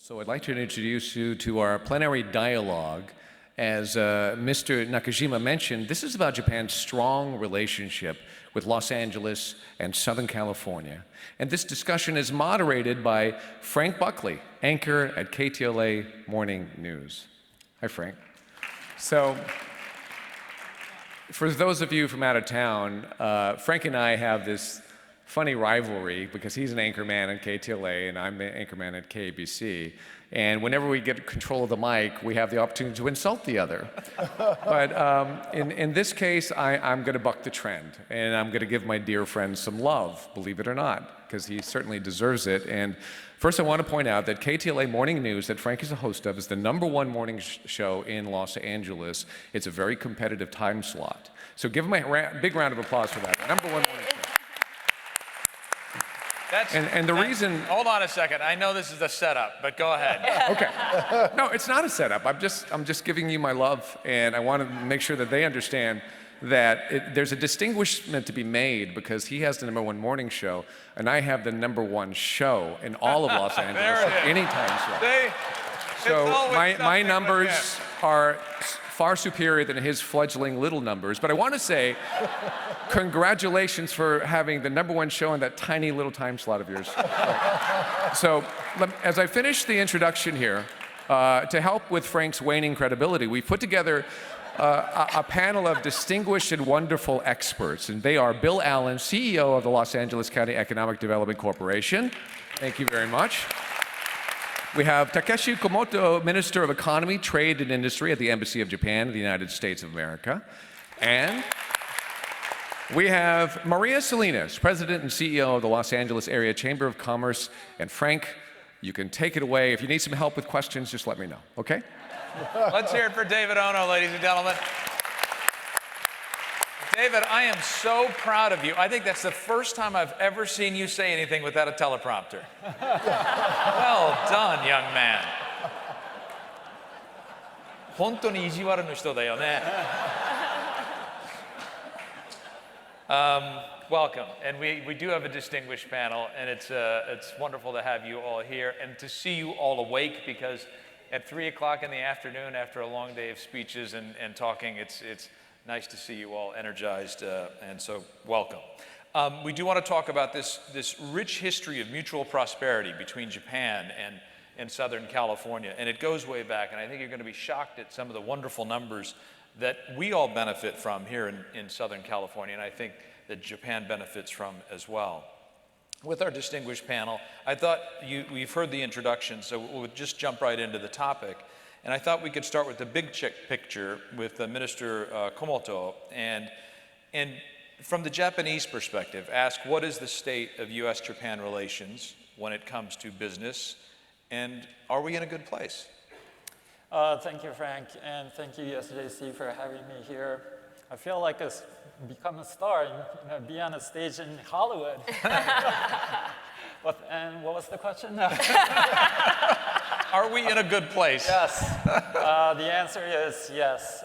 So I'd like to introduce you to our plenary dialogue. As Mr. Nakajima mentioned, this is about Japan's strong relationship with Los Angeles and Southern California. And this discussion is moderated by Frank Buckley, anchor at KTLA Morning News. Hi, Frank. So, for those of you from out of town, Frank and I have this funny rivalry because he's an anchorman at KTLA and I'm an anchorman at KBC. And whenever we get control of the mic, we have the opportunity to insult the other. But in this case, I'm going to buck the trend, and I'm going to give my dear friend some love, believe it or not, because he certainly deserves it. And first, I want to point out that KTLA Morning News, that Frank is the host of, is the #1 morning show in Los Angeles. It's a very competitive time slot. So give him a big round of applause for that. #1 morning show. And the reason... Hold on a second. I know this is the setup, but go ahead. Okay. No, it's not a setup. I'm just giving you my love, and I want to make sure that they understand that there's a distinguishment to be made because he has the #1 morning show, and I have the #1 show in all of Los Angeles at any time slot. So my numbers are far superior than his fledgling little numbers. But I want to say, congratulations for having the #1 show in that tiny little time slot of yours. So as I finish the introduction here, to help with Frank's waning credibility, we put together a panel of distinguished and wonderful experts. And they are Bill Allen, CEO of the Los Angeles County Economic Development Corporation. Thank you very much. We have Takeshi Komoto, Minister of Economy, Trade and Industry at the Embassy of Japan in the United States of America. And we have Maria Salinas, President and CEO of the Los Angeles Area Chamber of Commerce. And Frank, you can take it away. If you need some help with questions, just let me know, okay? Let's hear it for David Ono, ladies and gentlemen. David, I am so proud of you. I think that's the first time I've ever seen you say anything without a teleprompter. Well done, young man. 本当に意地悪の人だよね. Welcome, and we do have a distinguished panel, and it's wonderful to have you all here and to see you all awake, because at 3 o'clock in the afternoon, after a long day of speeches and talking, it's nice to see you all energized, and so welcome. We do want to talk about this rich history of mutual prosperity between Japan and Southern California, and it goes way back, and I think you're going to be shocked at some of the wonderful numbers that we all benefit from here in Southern California, and I think that Japan benefits from as well. With our distinguished panel, I thought we've heard the introduction, so we'll just jump right into the topic. And I thought we could start with the big picture with Minister Komoto, and from the Japanese perspective, ask what is the state of U.S.-Japan relations when it comes to business, and are we in a good place? Thank you, Frank, and thank you, USJC, for having me here. I feel like I've become a star, be on a stage in Hollywood. And what was the question? Are we in a good place? Yes. The answer is yes.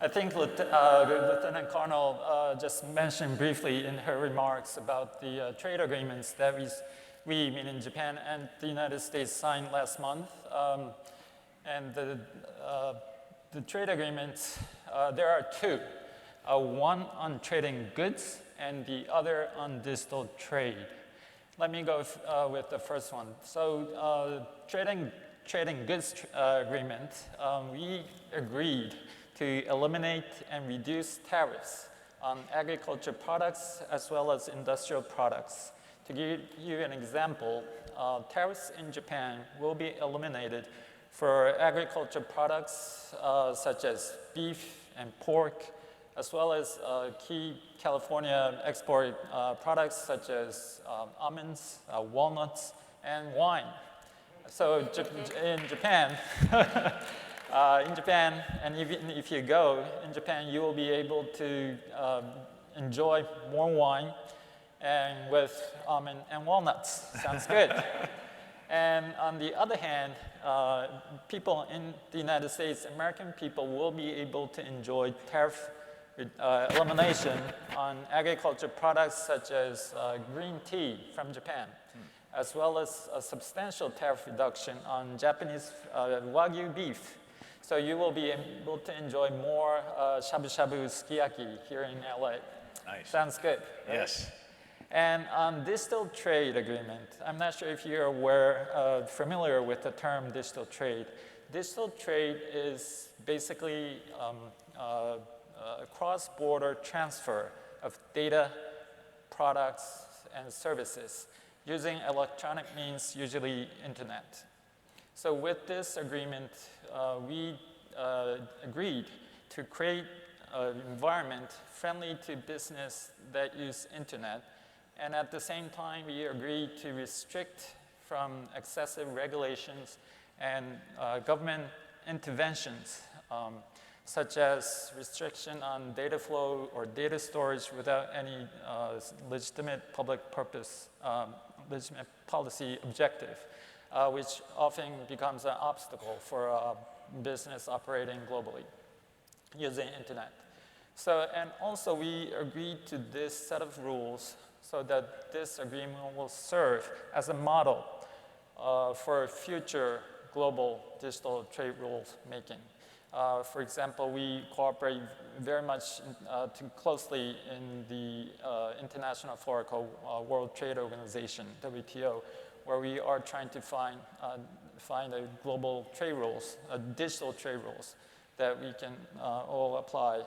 I think Lieutenant Colonel just mentioned briefly in her remarks about the trade agreements that we, meaning Japan and the United States, signed last month. And the trade agreements, there are two. One on trading goods and the other on digital trade. Let me go with the first one. So trading goods agreement, we agreed to eliminate and reduce tariffs on agriculture products as well as industrial products. To give you an example, tariffs in Japan will be eliminated for agriculture products such as beef and pork, as well as key California export products such as almonds, walnuts, and wine. So in Japan, and even if you go in Japan, you will be able to enjoy more wine and with almond and walnuts. Sounds good. And on the other hand, people in the United States, American people, will be able to enjoy tariff elimination on agriculture products such as green tea from Japan. as well as a substantial tariff reduction on Japanese Wagyu beef. So you will be able to enjoy more shabu-shabu sukiyaki here in LA. Nice. Sounds good. Right? Yes. And on digital trade agreement, I'm not sure if you're familiar with the term digital trade. Digital trade is basically a cross-border transfer of data, products, and services using electronic means, usually internet. So with this agreement, we agreed to create an environment friendly to business that use internet. And at the same time, we agreed to restrict from excessive regulations and government interventions, such as restriction on data flow or data storage without any legitimate public purpose, legitimate policy objective, which often becomes an obstacle for business operating globally using internet. So, and also we agreed to this set of rules so that this agreement will serve as a model for future global digital trade rules making. For example, we cooperate very much too closely in the international forum called World Trade Organization, WTO, where we are trying to find a global trade rules, digital trade rules that we can all apply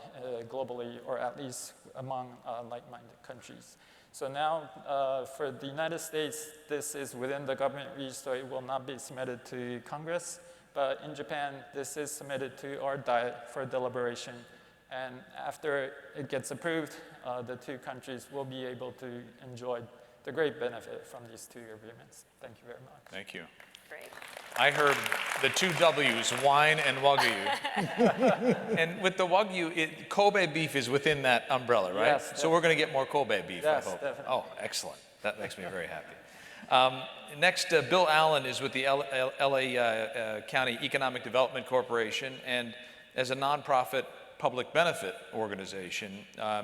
globally, or at least among like-minded countries. So now for the United States, this is within the government reach, so it will not be submitted to Congress. But in Japan, this is submitted to our Diet for deliberation. And after it gets approved, the two countries will be able to enjoy the great benefit from these two agreements. Thank you very much. Thank you. Great. I heard the two W's, wine and Wagyu. And with the Wagyu, Kobe beef is within that umbrella, right? Yes, So definitely. we're going to get more Kobe beef, Yes, I hope. definitely. Oh, excellent. That makes me very happy. Next, Bill Allen is with the LA County Economic Development Corporation, and as a nonprofit public benefit organization,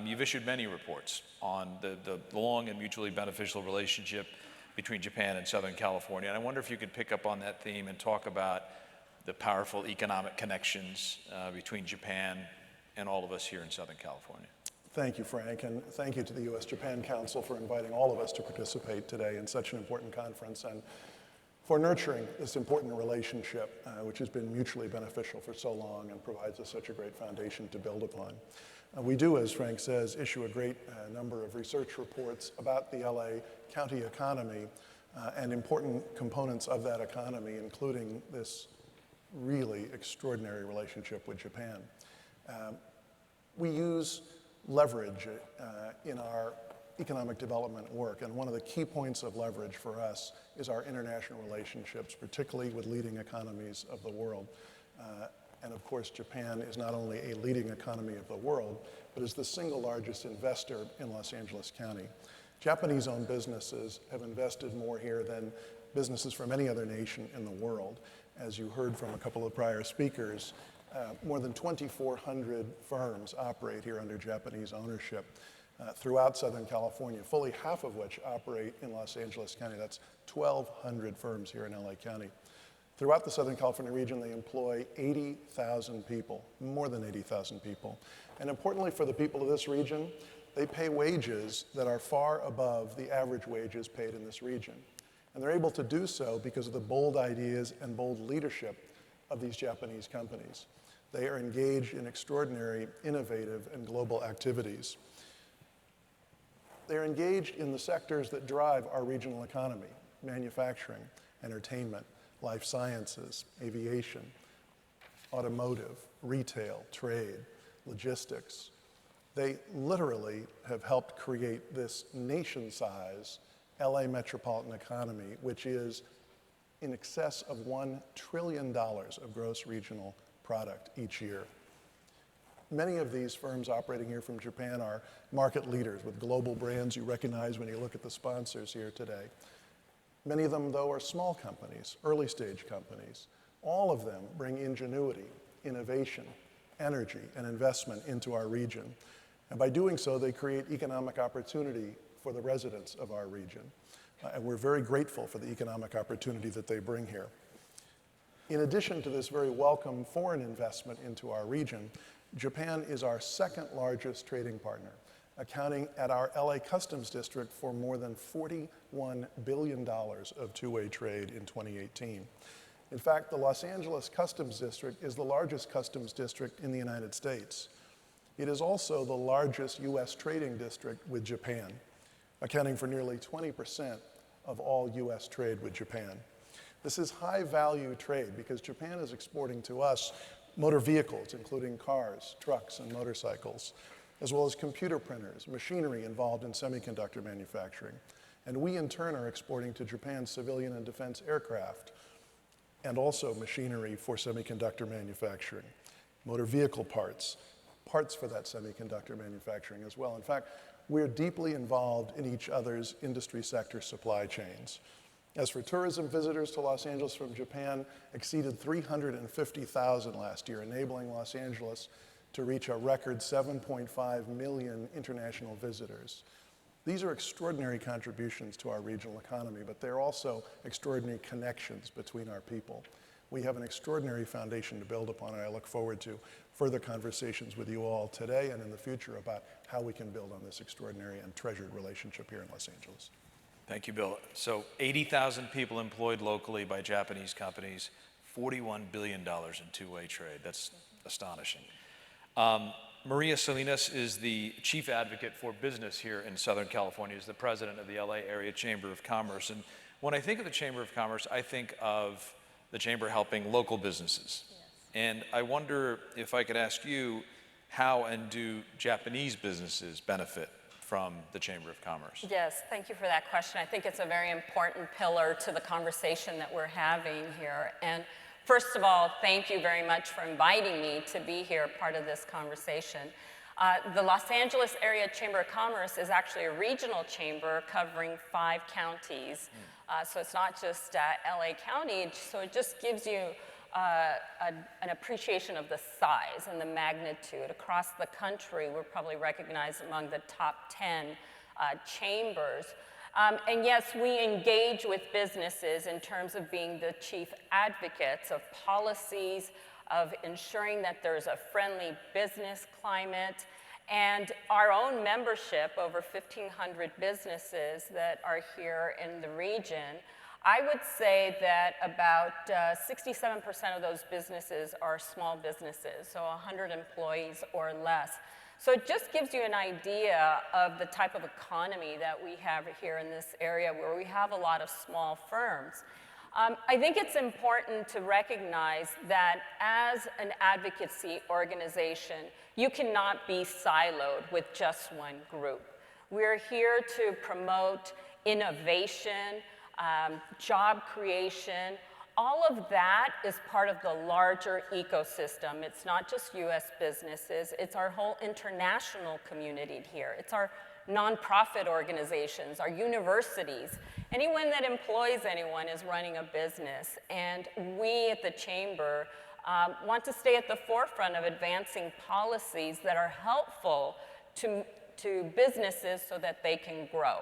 you've issued many reports on the long and mutually beneficial relationship between Japan and Southern California. And I wonder if you could pick up on that theme and talk about the powerful economic connections between Japan and all of us here in Southern California. Thank you, Frank, and thank you to the U.S.-Japan Council for inviting all of us to participate today in such an important conference and for nurturing this important relationship, which has been mutually beneficial for so long and provides us such a great foundation to build upon. We do, as Frank says, issue a great number of research reports about the LA County economy and important components of that economy, including this really extraordinary relationship with Japan. We use leverage in our economic development work, and one of the key points of leverage for us is our international relationships, particularly with leading economies of the world. And of course, Japan is not only a leading economy of the world, but is the single largest investor in Los Angeles County. Japanese-owned businesses have invested more here than businesses from any other nation in the world. As you heard from a couple of prior speakers, more than 2,400 firms operate here under Japanese ownership throughout Southern California, fully half of which operate in Los Angeles County. That's 1,200 firms here in LA County. Throughout the Southern California region, they employ 80,000 people, more than 80,000 people. And importantly for the people of this region, they pay wages that are far above the average wages paid in this region. And they're able to do so because of the bold ideas and bold leadership of these Japanese companies. They are engaged in extraordinary, innovative, and global activities. They're engaged in the sectors that drive our regional economy: manufacturing, entertainment, life sciences, aviation, automotive, retail, trade, logistics. They literally have helped create this nation-size LA metropolitan economy, which is in excess of $1 trillion of gross regional product each year. Many of these firms operating here from Japan are market leaders with global brands you recognize when you look at the sponsors here today. Many of them, though, are small companies, early stage companies. All of them bring ingenuity, innovation, energy, and investment into our region. And by doing so, they create economic opportunity for the residents of our region. And we're very grateful for the economic opportunity that they bring here. In addition to this very welcome foreign investment into our region, Japan is our second largest trading partner, accounting at our LA Customs District for more than $41 billion of two-way trade in 2018. In fact, the Los Angeles Customs District is the largest customs district in the United States. It is also the largest US trading district with Japan, accounting for nearly 20% of all US trade with Japan. This is high-value trade because Japan is exporting to us motor vehicles, including cars, trucks, and motorcycles, as well as computer printers, machinery involved in semiconductor manufacturing. And we, in turn, are exporting to Japan civilian and defense aircraft, and also machinery for semiconductor manufacturing, motor vehicle parts, parts for that semiconductor manufacturing as well. In fact, we're deeply involved in each other's industry sector supply chains. As for tourism, visitors to Los Angeles from Japan exceeded 350,000 last year, enabling Los Angeles to reach a record 7.5 million international visitors. These are extraordinary contributions to our regional economy, but they're also extraordinary connections between our people. We have an extraordinary foundation to build upon, and I look forward to further conversations with you all today and in the future about how we can build on this extraordinary and treasured relationship here in Los Angeles. Thank you, Bill. So 80,000 people employed locally by Japanese companies, $41 billion in two-way trade. That's astonishing. Maria Salinas is the chief advocate for business here in Southern California, is the president of the LA Area Chamber of Commerce. And when I think of the Chamber of Commerce, I think of the Chamber helping local businesses. Yes. And I wonder if I could ask you, how and do Japanese businesses benefit from the Chamber of Commerce? Yes, thank you for that question. I think it's a very important pillar to the conversation that we're having here. And first of all, thank you very much for inviting me to be here, part of this conversation. The Los Angeles Area Chamber of Commerce is actually a regional chamber covering 5 counties. So it's not just LA County, so it just gives you an appreciation of the size and the magnitude. Across the country, we're probably recognized among the top 10 chambers. And yes, we engage with businesses in terms of being the chief advocates of policies, of ensuring that there's a friendly business climate, and our own membership, over 1,500 businesses that are here in the region. I would say that about 67% of those businesses are small businesses, so 100 employees or less. So it just gives you an idea of the type of economy that we have here in this area, where we have a lot of small firms. I think it's important to recognize that as an advocacy organization, you cannot be siloed with just one group. We're here to promote innovation, job creation. All of that is part of the larger ecosystem. It's not just US businesses, it's our whole international community here. It's our nonprofit organizations, our universities. Anyone that employs anyone is running a business, and we at the Chamber want to stay at the forefront of advancing policies that are helpful to businesses so that they can grow.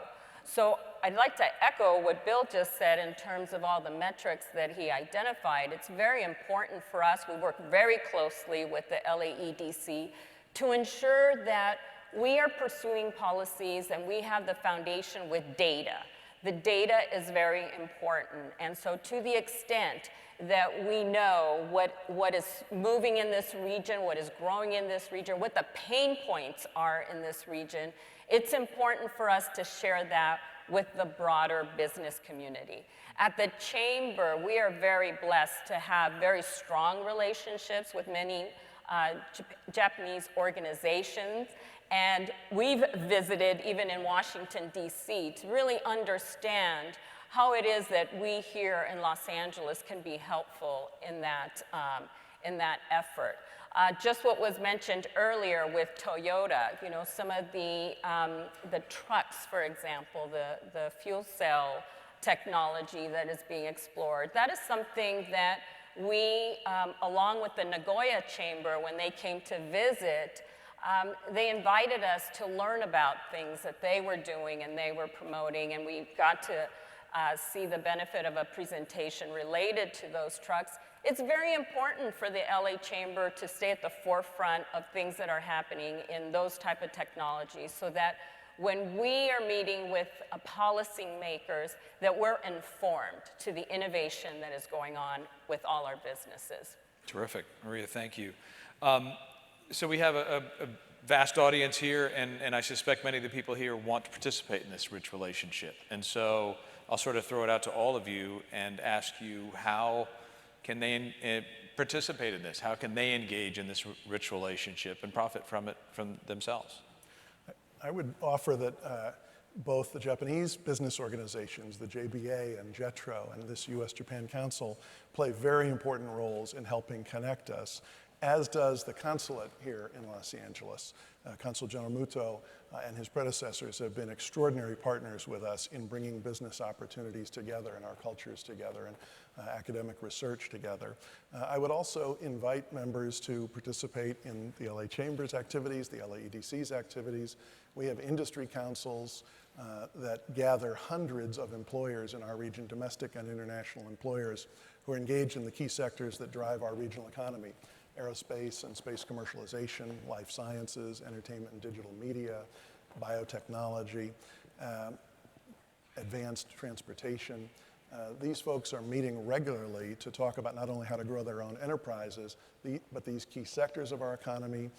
So I'd like to echo what Bill just said in terms of all the metrics that he identified. It's very important for us. We work very closely with the LAEDC to ensure that we are pursuing policies and we have the foundation with data. The data is very important. And so to the extent that we know what is moving in this region, what is growing in this region, what the pain points are in this region, it's important for us to share that with the broader business community. At the Chamber, we are very blessed to have very strong relationships with many Japanese organizations. And we've visited, even in Washington, D.C., to really understand how it is that we here in Los Angeles can be helpful in that effort. Just what was mentioned earlier with Toyota, you know, some of the trucks, for example, the fuel cell technology that is being explored, that is something that we, along with the Nagoya Chamber, when they came to visit, they invited us to learn about things that they were doing and they were promoting, and we got to see the benefit of a presentation related to those trucks. It's very important for the LA Chamber to stay at the forefront of things that are happening in those type of technologies so that when we are meeting with policymakers, that we're informed to the innovation that is going on with all our businesses. Terrific. Maria, thank you. So we have a vast audience here, and I suspect many of the people here want to participate in this rich relationship. And so I'll sort of throw it out to all of you and ask you, how can they participate in this? How can they engage in this rich relationship and profit from it from themselves? I would offer that both the Japanese business organizations, the JBA and JETRO, and this US-Japan Council play very important roles in helping connect us, as does the consulate here in Los Angeles. Consul General Muto and his predecessors have been extraordinary partners with us in bringing business opportunities together and our cultures together and academic research together. I would also invite members to participate in the LA Chamber's activities, the LA EDC's activities. We have industry councils that gather hundreds of employers in our region, domestic and international employers, who are engaged in the key sectors that drive our regional economy: aerospace and space commercialization, life sciences, entertainment and digital media, biotechnology, advanced transportation. These folks are meeting regularly to talk about not only how to grow their own enterprises, but these key sectors of our economy,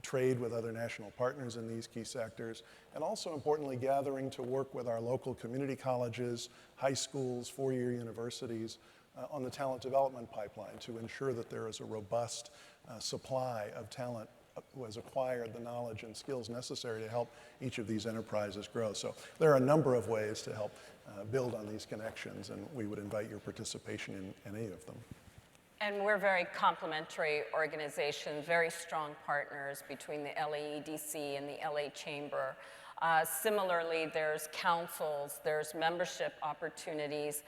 trade with other national partners in these key sectors, and also importantly, gathering to work with our local community colleges, high schools, four-year universities, on the talent development pipeline to ensure that there is a robust supply of talent who has acquired the knowledge and skills necessary to help each of these enterprises grow. So there are a number of ways to help build on these connections, and we would invite your participation in any of them. And we're very complementary organizations, very strong partners between the LAEDC and the LA Chamber. Similarly, there's councils, there's membership opportunities.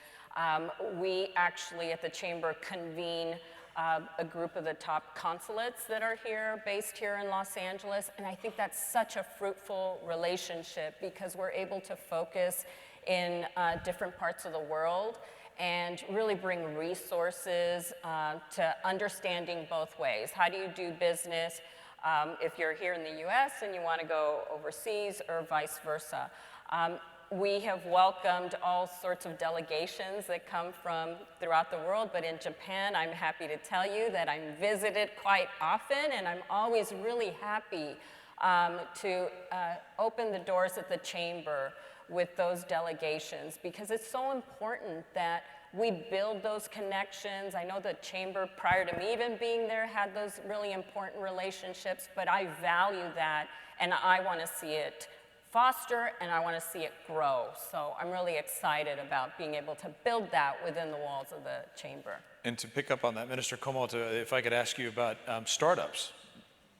We actually at the Chamber convene a group of the top consulates that are here, based here in Los Angeles, and I think that's such a fruitful relationship because we're able to focus in different parts of the world and really bring resources to understanding both ways. How do you do business if you're here in the US and you want to go overseas, or vice versa? We have welcomed all sorts of delegations that come from throughout the world, but in Japan, I'm happy to tell you that I'm visited quite often, and I'm always really happy to open the doors at the Chamber with those delegations, because it's so important that we build those connections. I know the Chamber, prior to me even being there, had those really important relationships, but I value that, and I want to see it foster, and I want to see it grow. So I'm really excited about being able to build that within the walls of the Chamber. And to pick up on that, Minister Komoto, if I could ask you about startups.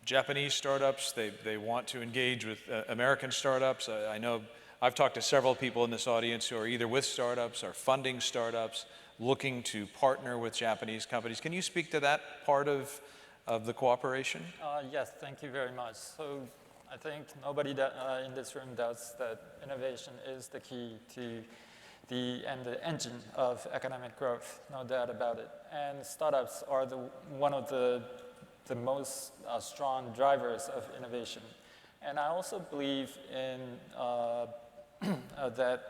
Japanese startups, they want to engage with American startups. I know I've talked to several people in this audience who are either with startups or funding startups, looking to partner with Japanese companies. Can you speak to that part of the cooperation? Yes, thank you very much. So I think nobody in this room doubts that innovation is the key to the engine of economic growth, no doubt about it. And startups are one of the most strong drivers of innovation. And I also believe in that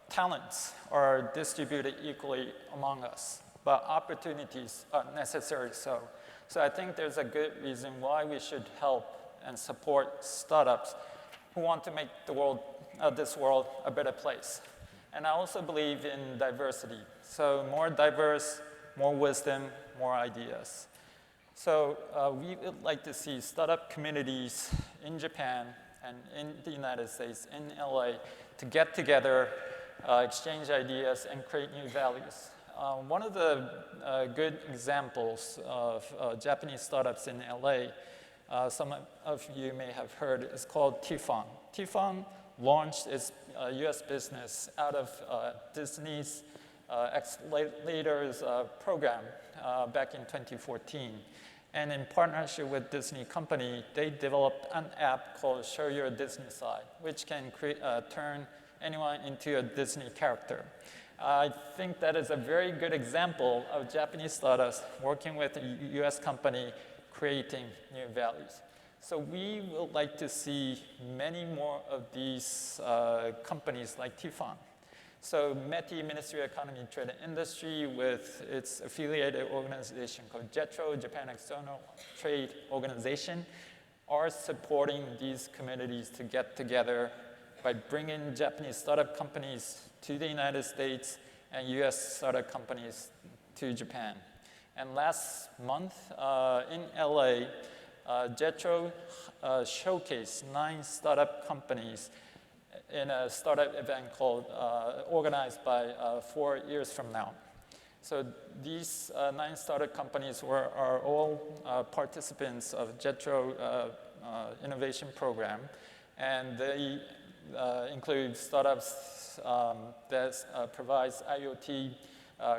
talents are distributed equally among us, but opportunities are necessary so. So I think there's a good reason why we should help and support startups who want to make this world a better place. And I also believe in diversity. So more diverse, more wisdom, more ideas. So we would like to see startup communities in Japan and in the United States, in LA, to get together, exchange ideas, and create new values. One of the good examples of Japanese startups in LA, some of you may have heard, is called Tifon. Tifon launched its US business out of Disney's Accelerators program back in 2014. And in partnership with Disney Company, they developed an app called Show Your Disney Side, which can turn anyone into a Disney character. I think that is a very good example of Japanese startups working with a US company creating new values. So we would like to see many more of these companies like Tifan. So METI, Ministry of Economy, Trade and Industry, with its affiliated organization called JETRO, Japan External Trade Organization, are supporting these communities to get together by bringing Japanese startup companies to the United States and US startup companies to Japan. And last month in LA, JETRO showcased 9 startup companies in a startup event called, organized by 4 years from now. So these 9 startup companies are all participants of JETRO innovation program, and they include startups that provides IoT,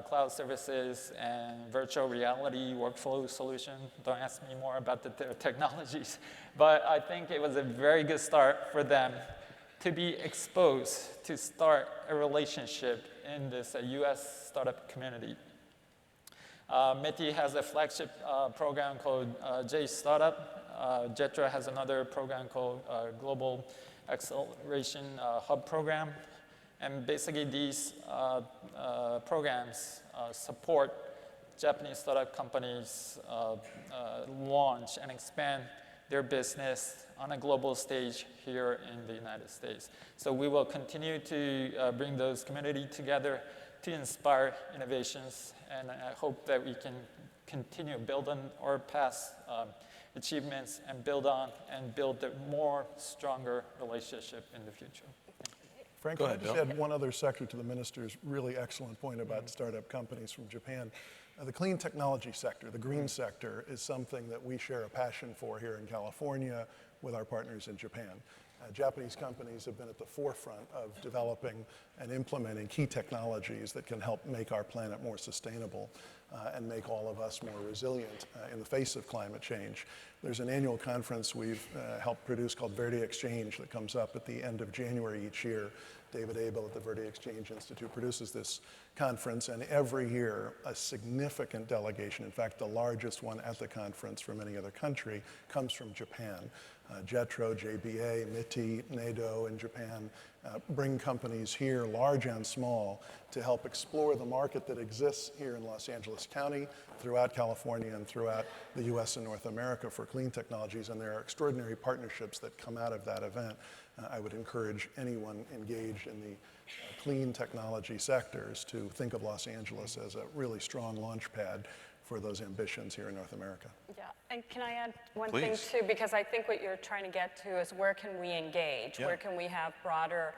cloud services, and virtual reality workflow solution. Don't ask me more about the technologies, but I think it was a very good start for them to be exposed to start a relationship in this US startup community. METI has a flagship program called J Startup. JETRO has another program called Global Acceleration Hub Program. And basically these programs support Japanese startup companies launch and expand their business on a global stage here in the United States. So we will continue to bring those communities together to inspire innovations, and I hope that we can continue building our past achievements and build on and build a more stronger relationship in the future. Frank, I just add one other sector to the minister's really excellent point about startup companies from Japan. The clean technology sector, the green sector, is something that we share a passion for here in California with our partners in Japan. Japanese companies have been at the forefront of developing and implementing key technologies that can help make our planet more sustainable and make all of us more resilient in the face of climate change. There's an annual conference we've helped produce called Verde Exchange that comes up at the end of January each year. David Abel at the Verde Exchange Institute produces this conference, and every year a significant delegation, in fact the largest one at the conference from any other country, comes from Japan. JETRO, JBA, MITI, NATO in Japan bring companies here, large and small, to help explore the market that exists here in Los Angeles County, throughout California, and throughout the US and North America for clean technologies, and there are extraordinary partnerships that come out of that event. I would encourage anyone engaged in the clean technology sectors to think of Los Angeles as a really strong launch pad for those ambitions here in North America. Yeah, and can I add one Please. thing too? Because I think what you're trying to get to is where can we engage? Yeah. Where can we have broader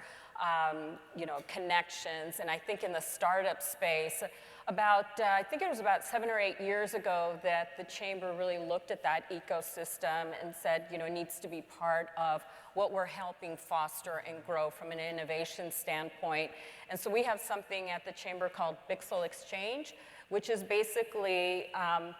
connections? And I think in the startup space, I think it was about 7 or 8 years ago that the Chamber really looked at that ecosystem and said, it needs to be part of what we're helping foster and grow from an innovation standpoint. And so we have something at the Chamber called Verde Exchange, which is basically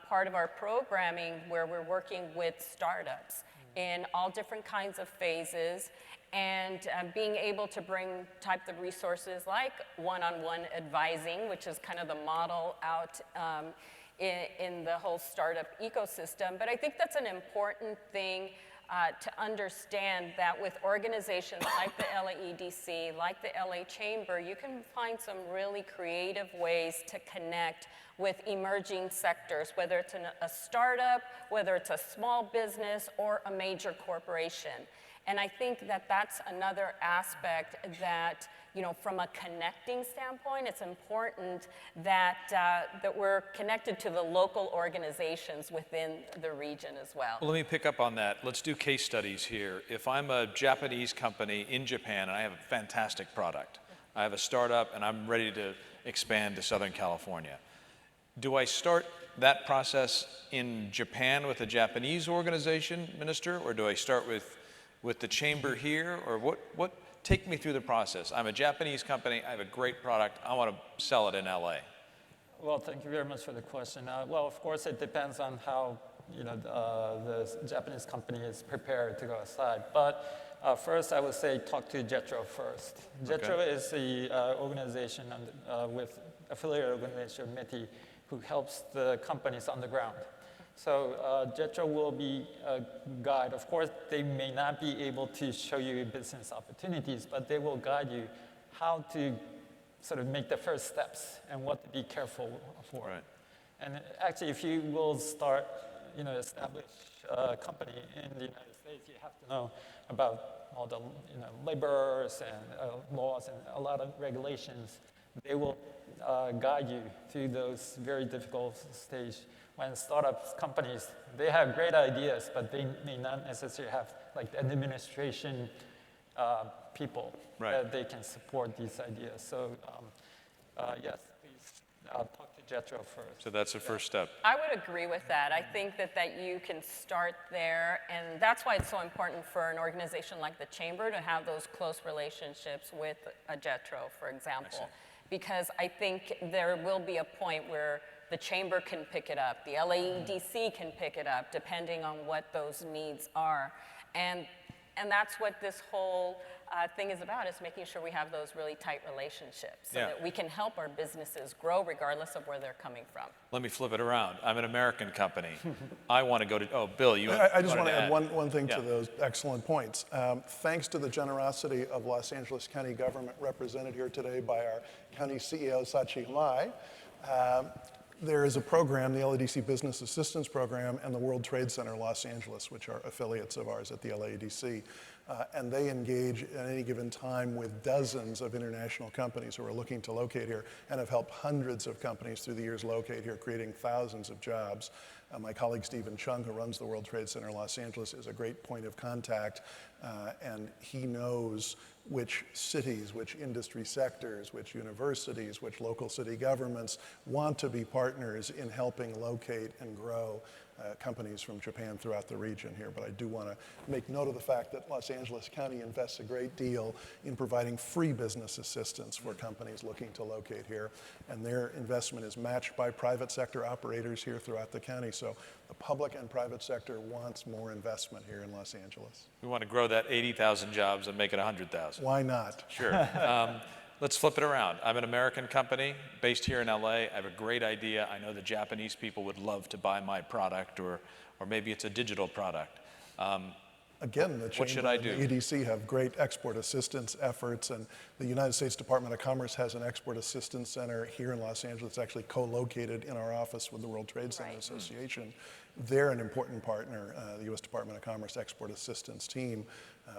part of our programming where we're working with startups in all different kinds of phases, and being able to bring type of resources like one-on-one advising, which is kind of the model out in the whole startup ecosystem. But I think that's an important thing to understand, that with organizations like the LAEDC, like the LA Chamber, you can find some really creative ways to connect with emerging sectors, whether it's a startup, whether it's a small business, or a major corporation. And I think that that's another aspect that, from a connecting standpoint, it's important that, that we're connected to the local organizations within the region as well. Well, let me pick up on that. Let's do case studies here. If I'm a Japanese company in Japan and I have a fantastic product, I have a startup and I'm ready to expand to Southern California, do I start that process in Japan with a Japanese organization, Minister, or do I start with the Chamber here, or what? Take me through the process. I'm a Japanese company, I have a great product, I want to sell it in LA. Well, thank you very much for the question. Well, of course, it depends on how the Japanese company is prepared to go outside. But First, I would say talk to JETRO first. JETRO is the organization with affiliate organization MITI who helps the companies on the ground. So JETRO will be a guide. Of course, they may not be able to show you business opportunities, but they will guide you how to sort of make the first steps and what to be careful for. Right. And actually, if you will start, establish a company in the United States, you have to know about all the laborers and laws and a lot of regulations. They will guide you through those very difficult stage. When startup companies, they have great ideas, but they may not necessarily have like the administration people that they can support these ideas. So yes, please talk to JETRO first. So that's the first step. I would agree with that. I think that you can start there, and that's why it's so important for an organization like the Chamber to have those close relationships with a JETRO, for example, because I think there will be a point where the Chamber can pick it up, the LAEDC can pick it up, depending on what those needs are. And that's what this whole thing is about, is making sure we have those really tight relationships so that we can help our businesses grow regardless of where they're coming from. Let me flip it around. I'm an American company. I want to go to, Bill, you I just want to add one thing to those excellent points. Thanks to the generosity of Los Angeles County government represented here today by our county CEO, Sachi Lai, there is a program, the LADC Business Assistance Program, and the World Trade Center Los Angeles, which are affiliates of ours at the LADC. And they engage at any given time with dozens of international companies who are looking to locate here and have helped hundreds of companies through the years locate here, creating thousands of jobs. My colleague Stephen Chung, who runs the World Trade Center Los Angeles, is a great point of contact, and he knows which cities, which industry sectors, which universities, which local city governments want to be partners in helping locate and grow companies from Japan throughout the region here. But I do want to make note of the fact that Los Angeles County invests a great deal in providing free business assistance for companies looking to locate here. And their investment is matched by private sector operators here throughout the county. So the public and private sector wants more investment here in Los Angeles. We want to grow that 80,000 jobs and make it 100,000. Why not? Sure. Let's flip it around. I'm an American company based here in LA. I have a great idea. I know the Japanese people would love to buy my product, or maybe it's a digital product. Again, the Chamber and the EDC have great export assistance efforts, and the United States Department of Commerce has an export assistance center here in Los Angeles, actually co-located in our office with the World Trade Center Association. They're an important partner, the U.S. Department of Commerce Export Assistance Team.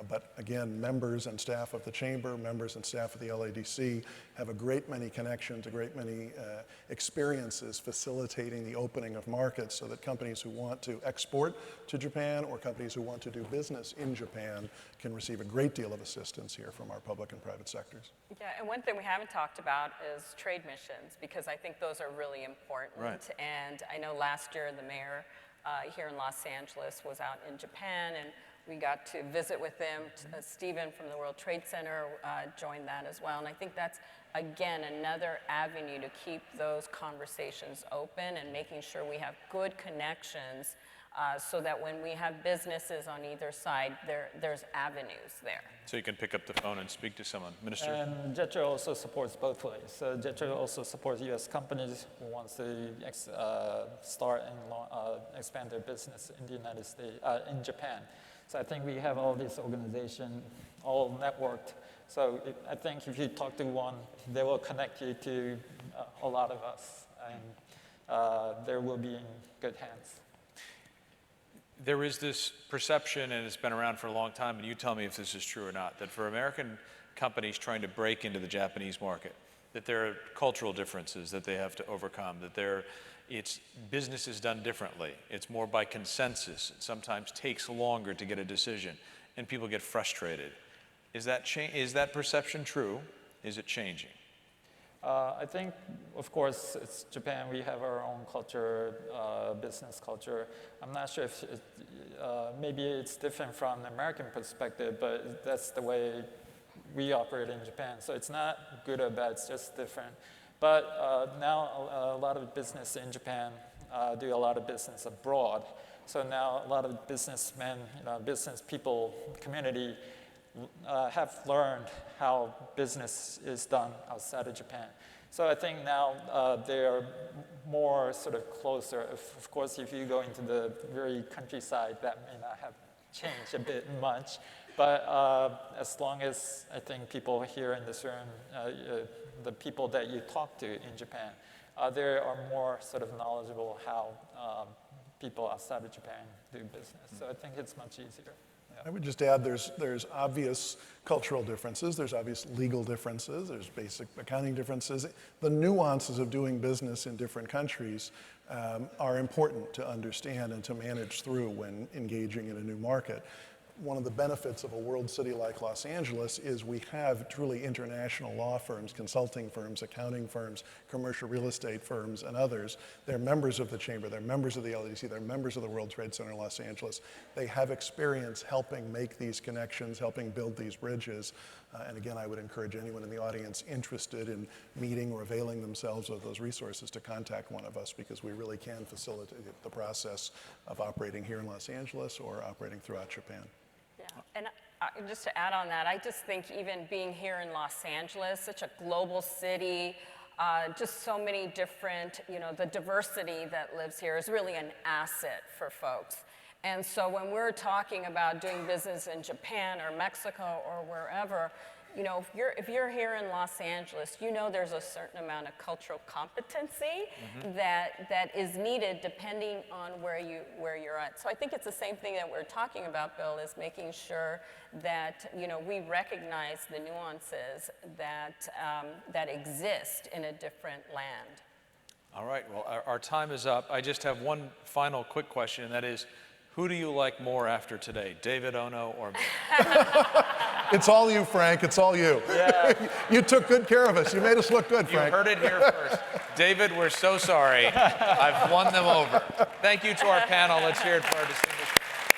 But again, members and staff of the Chamber, members and staff of the LADC have a great many connections, a great many experiences facilitating the opening of markets so that companies who want to export to Japan or companies who want to do business in Japan can receive a great deal of assistance here from our public and private sectors. Yeah, and one thing we haven't talked about is trade missions, because I think those are really important. Right. And I know last year the mayor here in Los Angeles was out in Japan, and we got to visit with them. Stephen from the World Trade Center joined that as well. And I think that's, again, another avenue to keep those conversations open and making sure we have good connections so that when we have businesses on either side, there's avenues there. So you can pick up the phone and speak to someone. Minister? And JETRO also supports both ways. So JETRO also supports U.S. companies who wants to start and expand their business in the United States, in Japan. So I think we have all these organizations all networked. So I think if you talk to one, they will connect you to a lot of us, and there will be in good hands. There is this perception, and it's been around for a long time, and you tell me if this is true or not, that for American companies trying to break into the Japanese market, that there are cultural differences that they have to overcome, that it's business is done differently. It's more by consensus. It sometimes takes longer to get a decision, and people get frustrated. Is that perception true? Is it changing? I think, of course, it's Japan. We have our own culture, business culture. I'm not sure if maybe it's different from the American perspective, but that's the way we operate in Japan. So it's not good or bad, it's just different. But now a lot of business in Japan do a lot of business abroad. So now a lot of businessmen, business people, community have learned how business is done outside of Japan. So I think now they are more sort of closer. Of course, if you go into the very countryside, that may not have changed a bit much. But as long as I think people here in this room, the people that you talk to in Japan, they are more sort of knowledgeable how people outside of Japan do business. So I think it's much easier. I would just add there's obvious cultural differences, there's obvious legal differences, there's basic accounting differences. The nuances of doing business in different countries are important to understand and to manage through when engaging in a new market. One of the benefits of a world city like Los Angeles is we have truly international law firms, consulting firms, accounting firms, commercial real estate firms, and others. They're members of the Chamber, they're members of the LDC, they're members of the World Trade Center in Los Angeles. They have experience helping make these connections, helping build these bridges. And again, I would encourage anyone in the audience interested in meeting or availing themselves of those resources to contact one of us, because we really can facilitate the process of operating here in Los Angeles or operating throughout Japan. Yeah, and just to add on that, I just think even being here in Los Angeles, such a global city, just so many different, the diversity that lives here is really an asset for folks. And so when we're talking about doing business in Japan or Mexico or wherever, if you're here in Los Angeles, there's a certain amount of cultural competency that is needed depending on where you're at. So I think it's the same thing that we're talking about, Bill, is making sure that we recognize the nuances that exist in a different land. All right, well, our time is up. I just have one final quick question, and that is, who do you like more after today, David Ono or me? It's all you, Frank. It's all you. Yeah. You took good care of us. You made us look good, You Frank. heard it here first. David, we're so sorry. I've won them over. Thank you to our panel. Let's hear it for our distinguished panel.